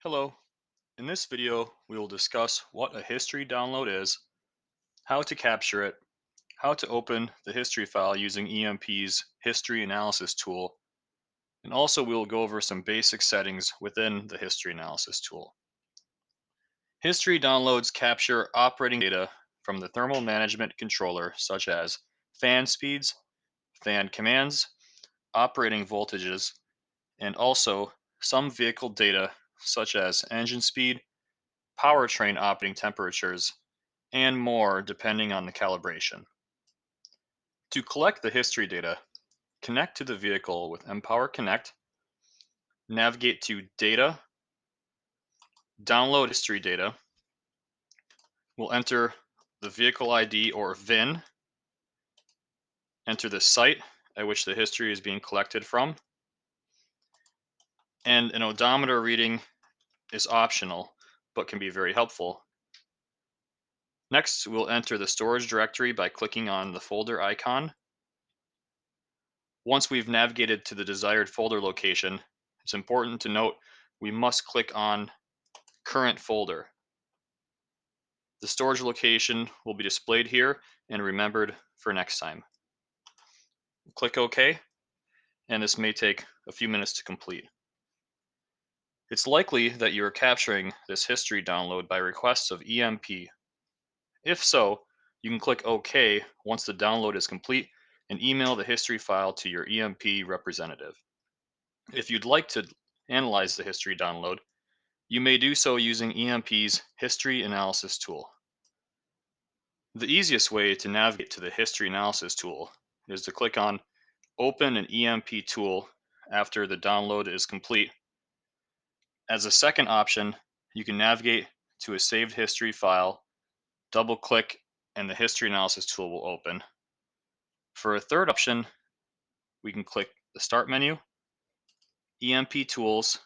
Hello. In this video, we will discuss what a history download is, how to capture it, how to open the history file using EMP's history analysis tool, and also we will go over some basic settings within the history analysis tool. History downloads capture operating data from the thermal management controller, such as fan speeds, fan commands, operating voltages, and also some vehicle data such as engine speed, powertrain operating temperatures, and more depending on the calibration. To collect the history data, connect to the vehicle with Empower Connect, navigate to Data, download history data. We'll enter the vehicle ID or VIN, enter the site at which the history is being collected from, and an odometer reading is optional but can be very helpful. Next, we'll enter the storage directory by clicking on the folder icon. Once we've navigated to the desired folder location, it's important to note we must click on Current Folder. The storage location will be displayed here and remembered for next time. Click OK, and this may take a few minutes to complete. It's likely that you are capturing this history download by requests of EMP. If so, you can click OK once the download is complete and email the history file to your EMP representative. If you'd like to analyze the history download, you may do so using EMP's history analysis tool. The easiest way to navigate to the history analysis tool is to click on Open an EMP tool after the download is complete. As a second option, you can navigate to a saved history file, double click, and the history analysis tool will open. For a third option, we can click the Start menu, EMP Tools,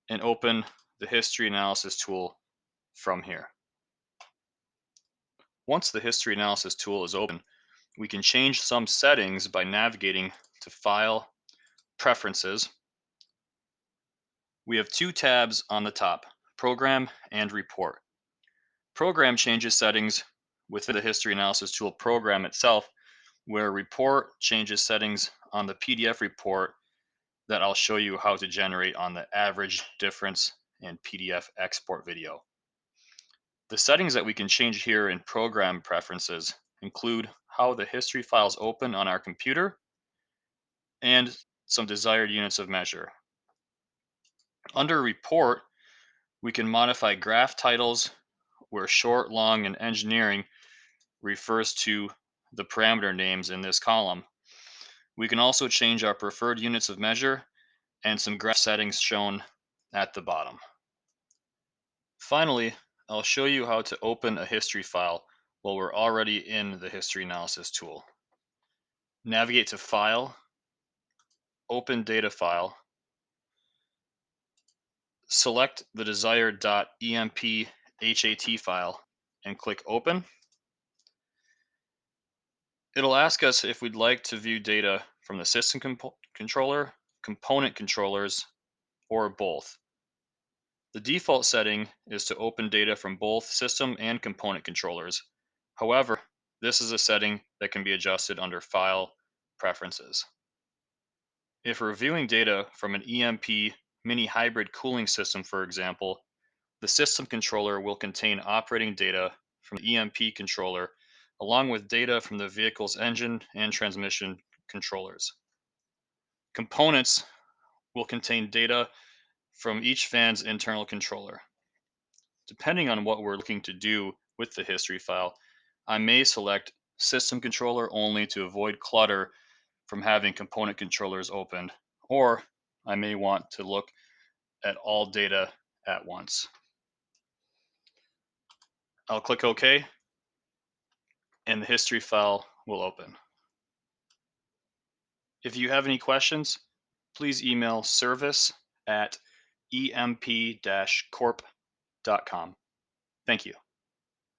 and open the history analysis tool from here. Once the history analysis tool is open, we can change some settings by navigating to File, Preferences. We have two tabs on the top, Program and Report. Program changes settings within the history analysis tool program itself, where Report changes settings on the PDF report that I'll show you how to generate on the average difference in PDF export video. The settings that we can change here in Program Preferences include how the history files open on our computer and some desired units of measure. Under Report, we can modify graph titles where short, long, and engineering refers to the parameter names in this column. We can also change our preferred units of measure and some graph settings shown at the bottom. Finally, I'll show you how to open a history file while we're already in the history analysis tool. Navigate to File, Open Data File, select the desired .emp HAT file, and click Open. It'll ask us if we'd like to view data from the system controller, component controllers, or both. The default setting is to open data from both system and component controllers. However, this is a setting that can be adjusted under File, Preferences. If we're viewing data from an EMP mini hybrid cooling system, for example, the system controller will contain operating data from the EMP controller along with data from the vehicle's engine and transmission controllers. Components will contain data from each fan's internal controller. Depending on what we're looking to do with the history file, I may select system controller only to avoid clutter from having component controllers opened, or I may want to look at all data at once. I'll click OK, and the history file will open. If you have any questions, please email service@emp-corp.com. Thank you.